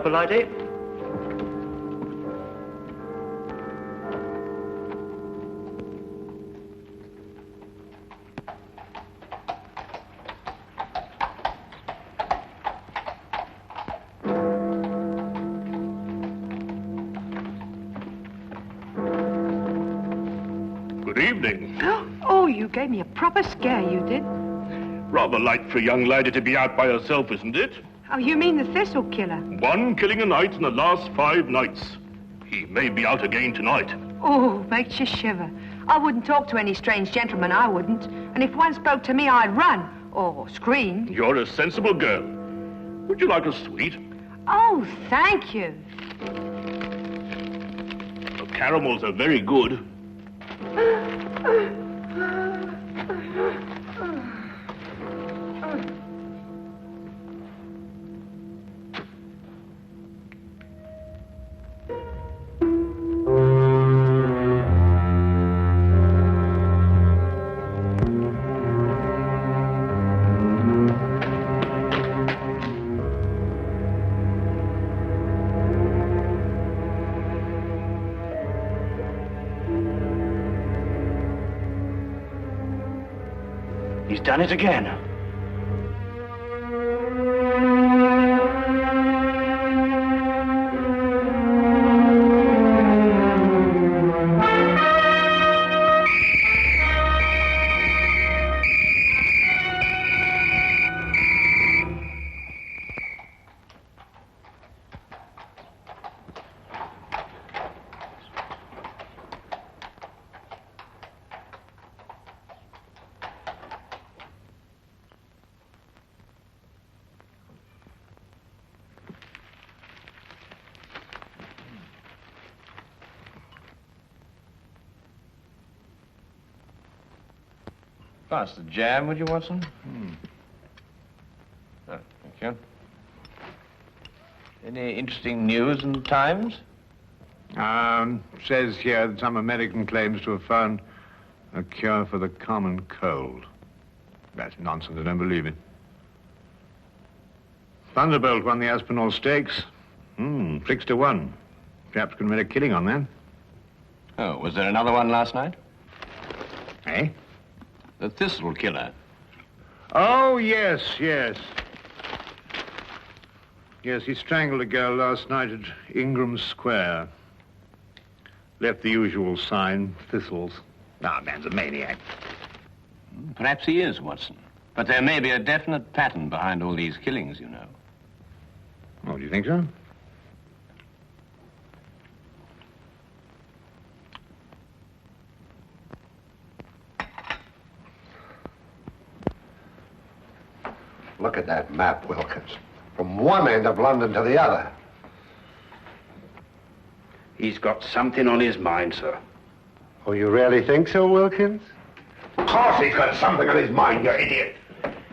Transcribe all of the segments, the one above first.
Bible ID. Good evening. Oh, you gave me a proper scare, you did. Rather light for a young lady to be out by herself, isn't it? Oh, you mean the thistle killer? 1 killing a night in the last 5 nights. He may be out again tonight. Oh, makes you shiver. I wouldn't talk to any strange gentleman, I wouldn't. And if one spoke to me, I'd run. Or scream. You're a sensible girl. Would you like a sweet? Oh, thank you. The caramels are very good. He's done it again. Pass the jam, would you, Watson? Oh, thank you. Any interesting news in the Times? Says here that some American claims to have found a cure for the common cold. That's nonsense, I don't believe it. Thunderbolt won the Aspinall Stakes. 6-1. Perhaps can make a killing on that. Oh, was there another one last night? Eh? The Thistle killer. Oh, yes. Yes, he strangled a girl last night at Ingram Square. Left the usual sign, thistles. Ah, man's a maniac. Perhaps he is, Watson. But there may be a definite pattern behind all these killings, you know. Oh, do you think so? Look at that map, Wilkins. From one end of London to the other. He's got something on his mind, sir. Oh, you really think so, Wilkins? Of course he's got something on his mind, you idiot.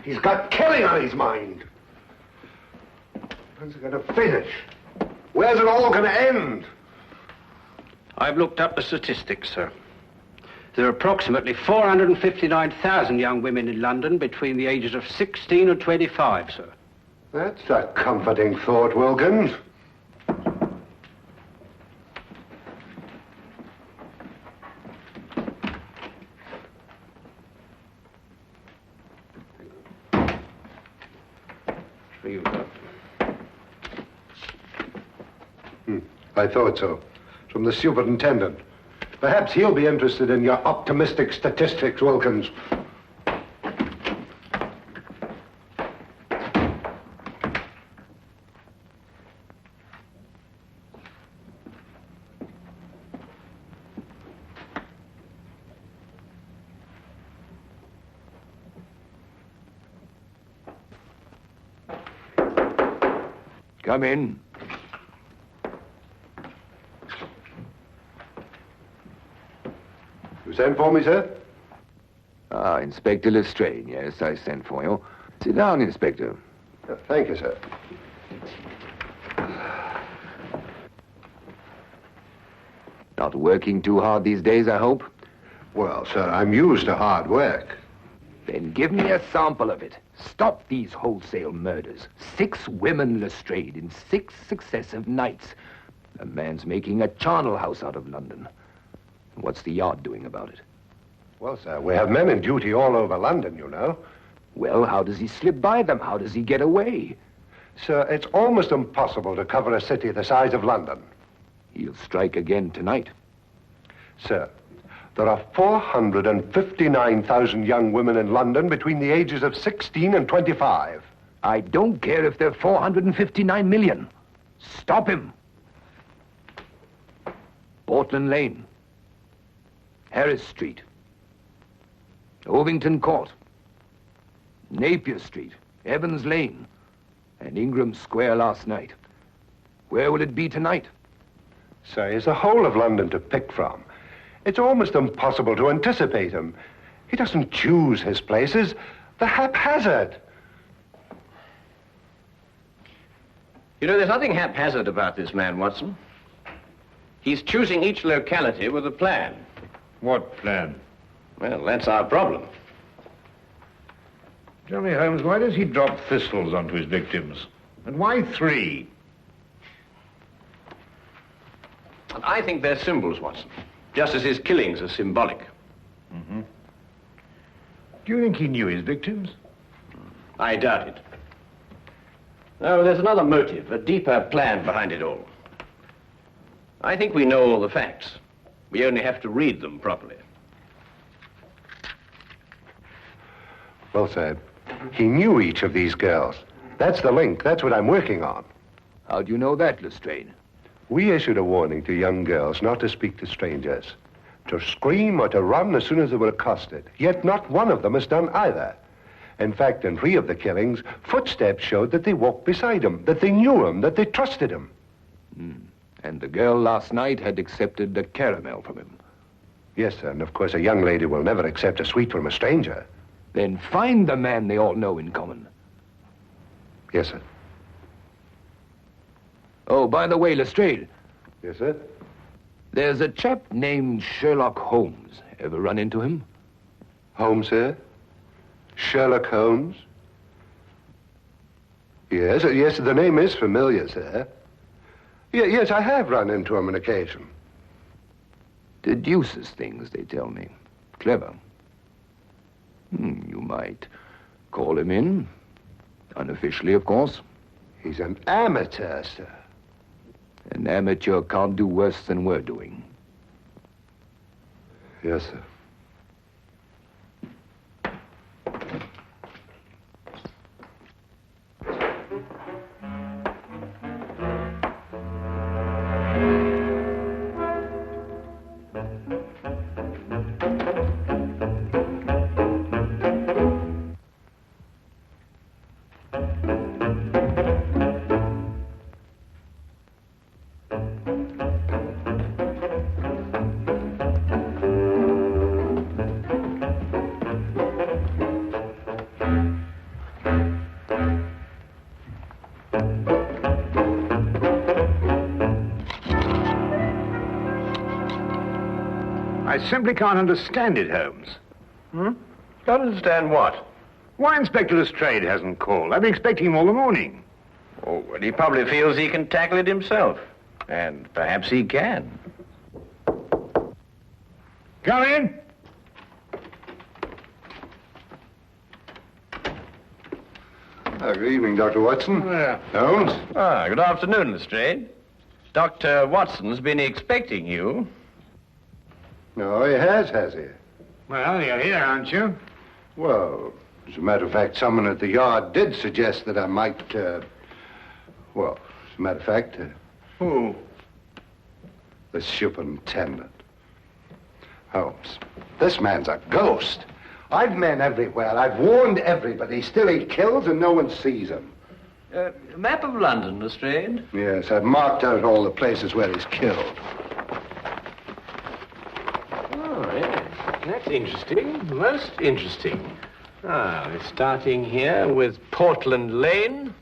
He's got killing on his mind. When's it going to finish? Where's it all going to end? I've looked up the statistics, sir. There are approximately 459,000 young women in London between the ages of 16 and 25, sir. That's a comforting thought, Wilkins. For you, sir. I thought so. From the superintendent. Perhaps he'll be interested in your optimistic statistics, Wilkins. Come in. You sent for me, sir? Ah, Inspector Lestrade. Yes, I sent for you. Sit down, Inspector. Thank you, sir. Not working too hard these days, I hope? Well, sir, I'm used to hard work. Then give me a sample of it. Stop these wholesale murders. 6 women, Lestrade, in 6 successive nights. The man's making a charnel house out of London. What's the Yard doing about it? Well, sir, we have men in duty all over London, you know. Well, how does he slip by them? How does he get away? Sir, it's almost impossible to cover a city the size of London. He'll strike again tonight. Sir, there are 459,000 young women in London between the ages of 16 and 25. I don't care if they're 459 million. Stop him. Portland Lane. Harris Street. Ovington Court. Napier Street. Evans Lane. And Ingram Square last night. Where will it be tonight? Sir, he's the whole of London to pick from. It's almost impossible to anticipate him. He doesn't choose his places. They're haphazard. You know, there's nothing haphazard about this man, Watson. He's choosing each locality with a plan. What plan? Well, that's our problem. Tell me, Holmes, why does he drop thistles onto his victims? And why 3? I think they're symbols, Watson. Just as his killings are symbolic. Mm-hmm. Do you think he knew his victims? I doubt it. No, there's another motive, a deeper plan behind it all. I think we know all the facts. We only have to read them properly. Well, sir, he knew each of these girls. That's the link. That's what I'm working on. How do you know that, Lestrade? We issued a warning to young girls not to speak to strangers, to scream or to run as soon as they were accosted. Yet not one of them has done either. In fact, in 3 of the killings, footsteps showed that they walked beside him, that they knew him, that they trusted him. And the girl last night had accepted a caramel from him. Yes, sir, and of course a young lady will never accept a sweet from a stranger. Then find the man they all know in common. Yes, sir. Oh, by the way, Lestrade, Yes, sir. there's a chap named Sherlock Holmes. Ever run into him? Holmes, sir? Sherlock Holmes? Yes, yes, the name is familiar, sir. Yes, I have run into him on occasion. Deduces things, they tell me. Clever. You might call him in. Unofficially, of course. He's an amateur, sir. An amateur can't do worse than we're doing. Yes, sir. I simply can't understand it, Holmes. Don't understand what? Why Inspector Lestrade hasn't called? I've been expecting him all the morning. Oh, well, he probably feels he can tackle it himself. And perhaps he can. Come in. Good evening, Dr. Watson. Yeah. Holmes? Good afternoon, Lestrade. Dr. Watson's been expecting you. No, he has he? Well, you're here, aren't you? Well, as a matter of fact, someone at the Yard did suggest that I might, well, as a matter of fact... Who? The superintendent. Holmes, this man's a ghost. I've men everywhere. I've warned everybody. Still he kills and no one sees him. Map of London, Lestrade. Yes, I've marked out all the places where he's killed. Oh, yes. That's interesting. Most interesting. We're starting here with Portland Lane,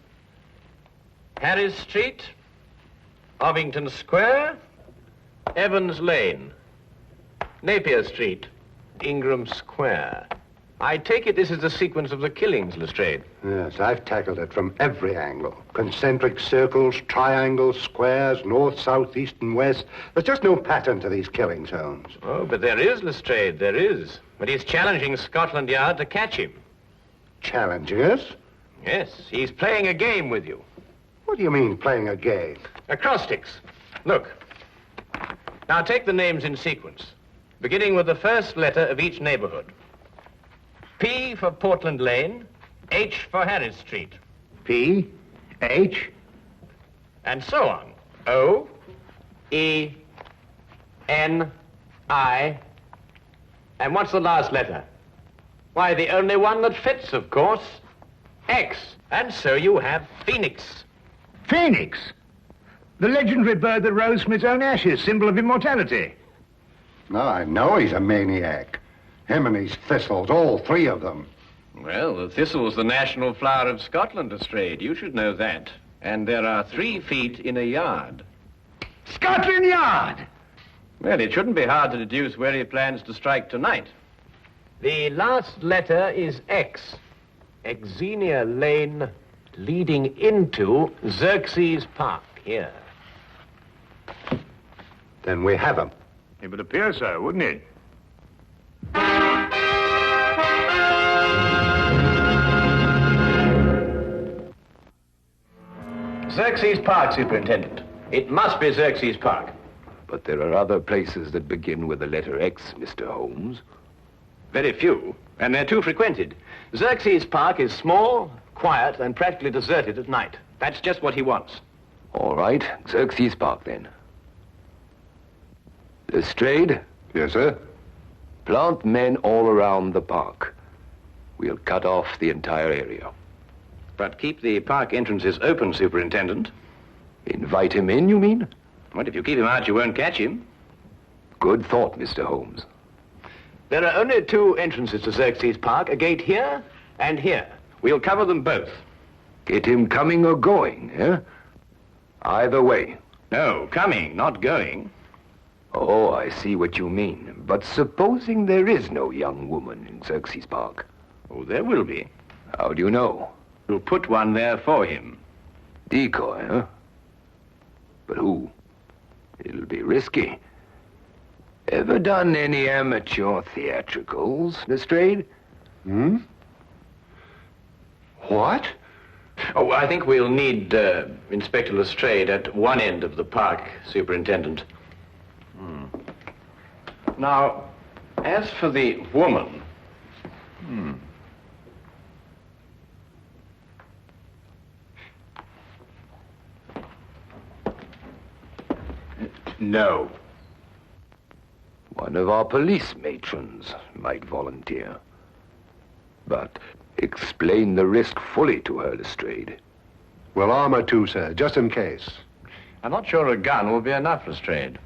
Harris Street, Ovington Square, Evans Lane, Napier Street, Ingram Square. I take it this is the sequence of the killings, Lestrade. Yes, I've tackled it from every angle. Concentric circles, triangles, squares, north, south, east, and west. There's just no pattern to these killings, Holmes. Oh, but there is, Lestrade, there is. But he's challenging Scotland Yard to catch him. Challenging us? Yes, he's playing a game with you. What do you mean, playing a game? Acrostics. Look. Now take the names in sequence, beginning with the first letter of each neighborhood. P for Portland Lane, H for Harris Street. P, H. And so on. O, E, N, I. And what's the last letter? Why, the only one that fits, of course. X. And so you have Phoenix. Phoenix. The legendary bird that rose from its own ashes, symbol of immortality. No, I know he's a maniac. Him and his thistles, all three of them. Well, the thistle's the national flower of Scotland, Lestrade. You should know that. And there are 3 feet in a yard. Scotland Yard! Well, it shouldn't be hard to deduce where he plans to strike tonight. The last letter is X. Xenia Lane leading into Xerxes Park, here. Then we have him. It would appear so, wouldn't it? Xerxes Park, Superintendent. It must be Xerxes Park. But there are other places that begin with the letter X, Mr. Holmes. Very few, and they're too frequented. Xerxes Park is small, quiet, and practically deserted at night. That's just what he wants. All right, Xerxes Park, then. Lestrade, Yes, sir? plant men all around the park. We'll cut off the entire area. But keep the park entrances open, Superintendent. Invite him in, you mean? What if you keep him out, you won't catch him? Good thought, Mr. Holmes. There are only 2 entrances to Xerxes Park, a gate here and here. We'll cover them both. Get him coming or going, eh? Either way. No, coming, not going. Oh, I see what you mean. But supposing there is no young woman in Xerxes Park? Oh, there will be. How do you know? We'll put one there for him. Decoy, huh? But who? It'll be risky. Ever done any amateur theatricals, Lestrade? Hmm? What? Oh, I think we'll need Inspector Lestrade at one end of the park, Superintendent. Now, as for the woman... No. One of our police matrons might volunteer. But explain the risk fully to her, Lestrade. Well, armor too, sir, just in case. I'm not sure a gun will be enough, Lestrade.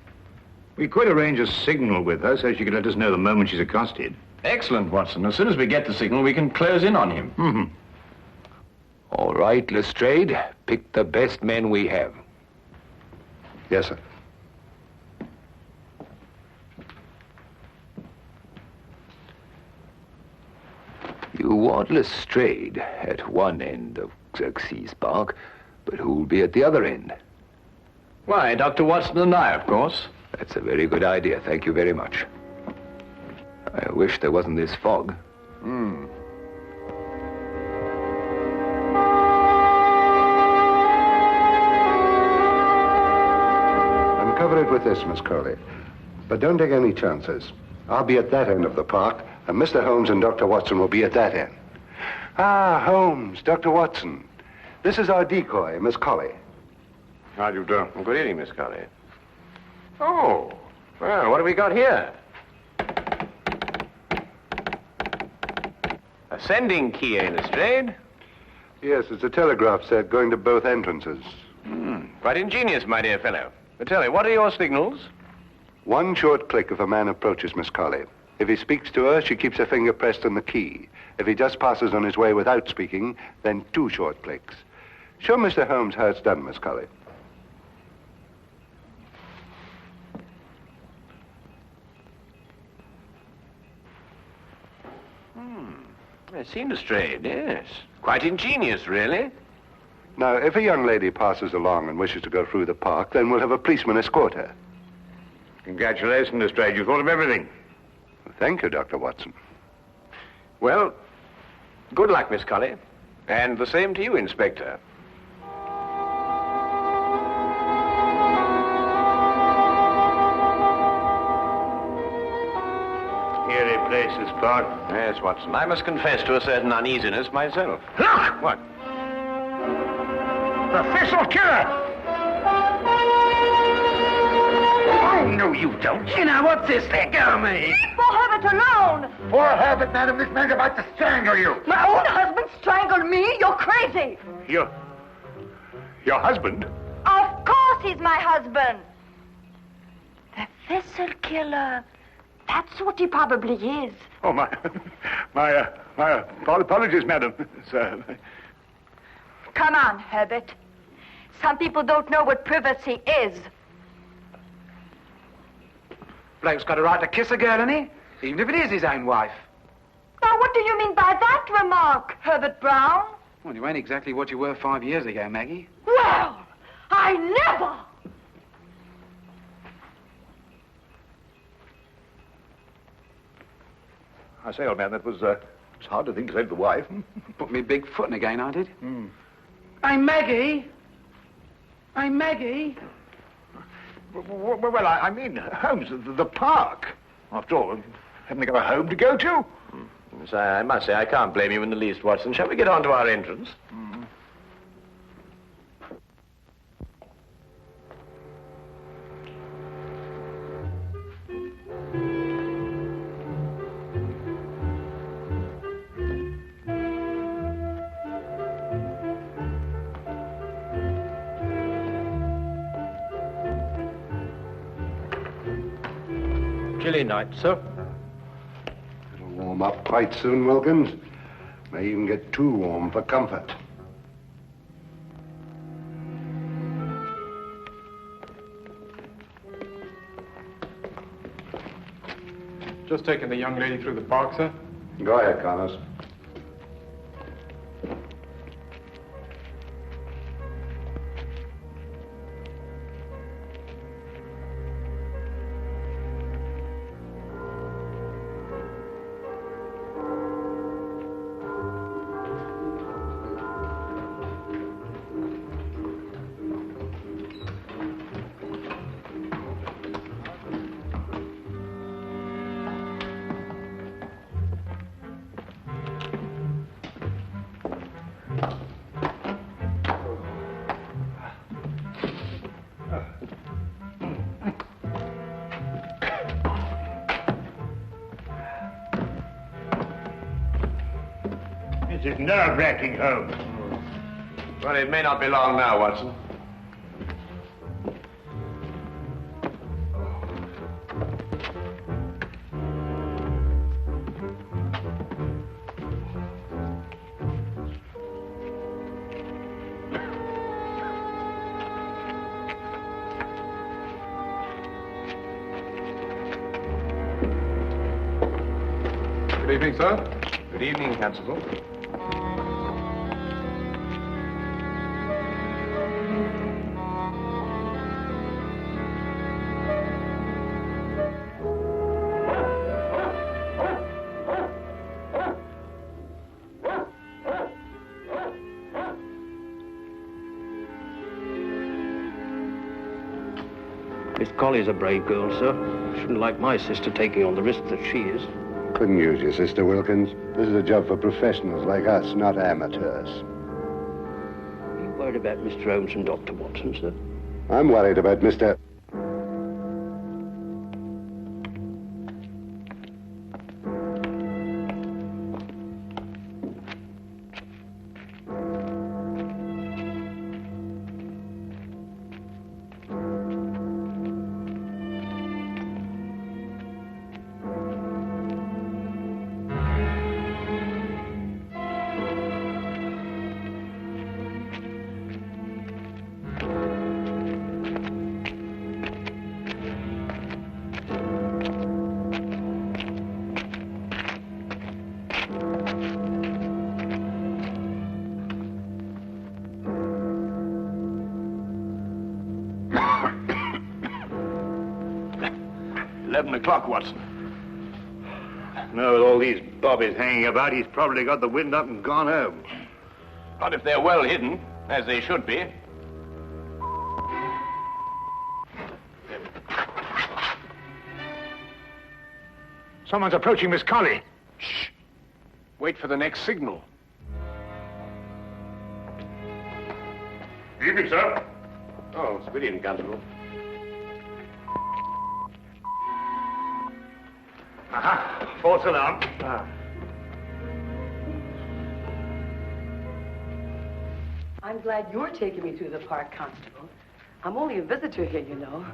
We could arrange a signal with her so she could let us know the moment she's accosted. Excellent, Watson. As soon as we get the signal, we can close in on him. Mm-hmm. All right, Lestrade. Pick the best men we have. Yes, sir. You want Lestrade at one end of Xerxes Park, but who'll be at the other end? Why, Dr. Watson and I, of course. That's a very good idea. Thank you very much. I wish there wasn't this fog. Uncover it with this, Miss Crowley. But don't take any chances. I'll be at that end of the park, and Mr. Holmes and Dr. Watson will be at that end. Ah, Holmes, Dr. Watson. This is our decoy, Miss Colley. How do you do? Good evening, Miss Colley. Oh, well, what have we got here? A sending key, eh, Lestrade? Yes, it's a telegraph set going to both entrances. Quite ingenious, my dear fellow. But tell me, what are your signals? One short click if a man approaches Miss Colley. If he speaks to her, she keeps her finger pressed on the key. If he just passes on his way without speaking, then 2 short clicks. Show Mr. Holmes how it's done, Miss Colley. It seemed strange, yes. Quite ingenious, really. Now, if a young lady passes along and wishes to go through the park, then we'll have a policeman escort her. Congratulations, Lestrade. You thought of everything. Thank you, Dr. Watson. Well, good luck, Miss Colley. And the same to you, Inspector. Eerie place, this park. Yes, Watson. I must confess to a certain uneasiness myself. Look! What? The Thistle Killer! Oh, no, you don't. You know what's this? Let go of me. Leave poor Herbert alone. Poor Herbert, madam, this man's about to strangle you. My own husband strangled me? You're crazy. Your husband? Of course he's my husband. The Thistle Killer. That's what he probably is. Oh, my apologies, madam. Sir. Come on, Herbert. Some people don't know what privacy is. Bloke's got a right to kiss a girl, hasn't he? Even if it is his own wife. Now, what do you mean by that remark, Herbert Brown? Well, you ain't exactly what you were 5 years ago, Maggie. Well, I never! I say, old man, that was, it's hard to think so of the wife. Put me big foot in again, I did. Hey, Maggie! Hey, Maggie! Well, I mean, Holmes, the park. After all, haven't they got a home to go to? Yes, I must say, I can't blame you in the least, Watson. Shall we get on to our entrance? Chilly night, sir. It'll warm up quite soon, Wilkins. May even get too warm for comfort. Just taking the young lady through the park, sir. Go ahead, Connors. This is nerve-wracking, Holmes. Well, it may not be long now, Watson. Good evening, sir. Good evening, Constable. Miss Colley's a brave girl, sir. Shouldn't like my sister taking on the risk that she is. Couldn't use your sister, Wilkins. This is a job for professionals like us, not amateurs. Are you worried about Mr. Holmes and Dr. Watson, sir? I'm worried about Mr. 11 o'clock, Watson. No, with all these bobbies hanging about, he's probably got the wind up and gone home. Not if they're well hidden, as they should be. Someone's approaching Miss Colley. Shh. Wait for the next signal. Evening, sir. Oh, civilian constable. Aha, false alarm. I'm glad you're taking me through the park, Constable. I'm only a visitor here, you know.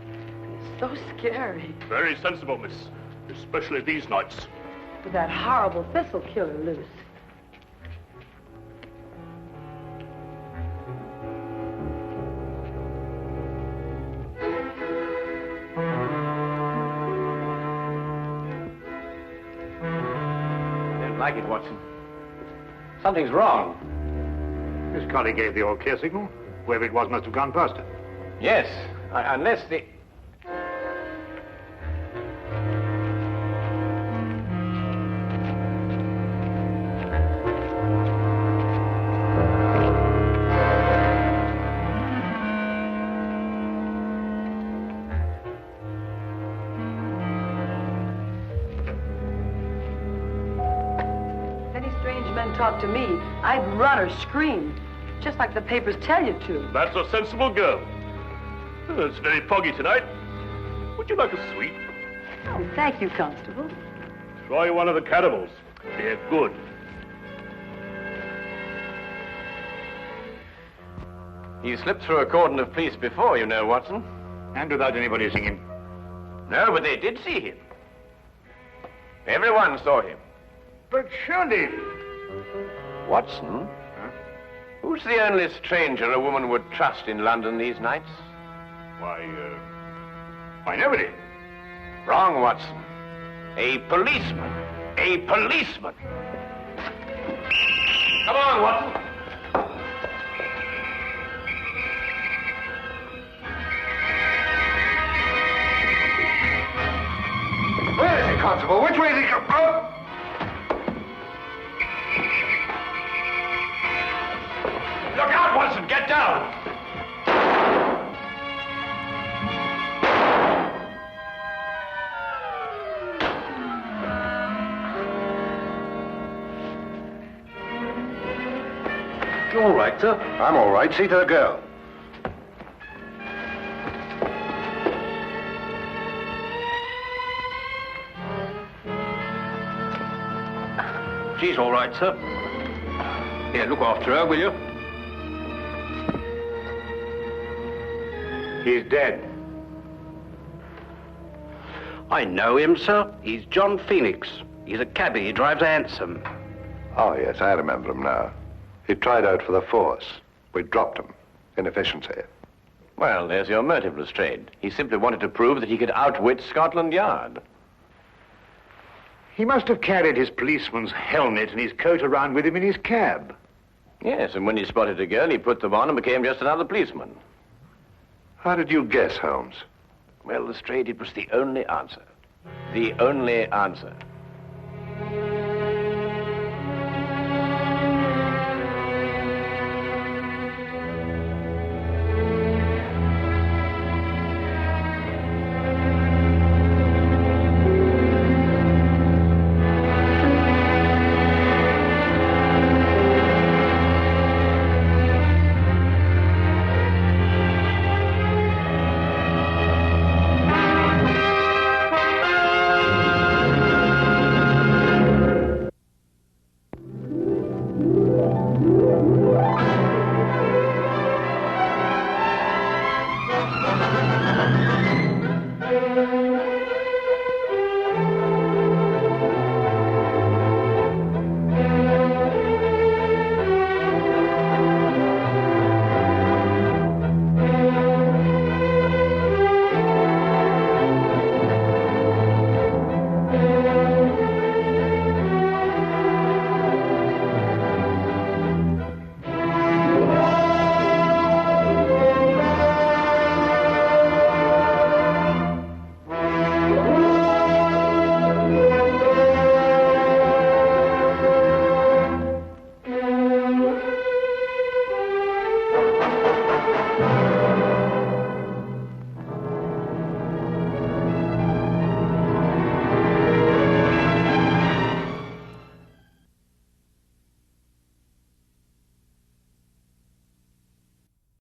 It's so scary. Very sensible, miss. Especially these nights. With that horrible thistle killer loose. I don't like it, Watson. Something's wrong. Miss Colley gave the all clear signal. Whoever it was must have gone past her. Yes, unless the... If any strange men talk to me, I'd run or scream. Just like the papers tell you to. That's a sensible girl. It's very foggy tonight. Would you like a sweet? Oh, thank you, Constable. Try one of the cannibals. They're good. He slipped through a cordon of police before, you know, Watson. And without anybody seeing him. No, but they did see him. Everyone saw him. But surely... Watson? Who's the only stranger a woman would trust in London these nights? Why, nobody. Wrong, Watson. A policeman. A policeman. Come on, Watson. Where is he, Constable? Which way is he come? Oh! Look out, Watson! Get down! You all right, sir? I'm all right. See to the girl. She's all right, sir. Here, look after her, will you? He's dead. I know him, sir. He's John Phoenix. He's a cabbie. He drives a hansom. Oh, yes, I remember him now. He tried out for the force. We dropped him. Inefficiency. Well, there's your motive, Lestrade. He simply wanted to prove that he could outwit Scotland Yard. He must have carried his policeman's helmet and his coat around with him in his cab. Yes, and when he spotted a girl, he put them on and became just another policeman. How did you guess, Holmes? Well, Lestrade, it was the only answer. The only answer.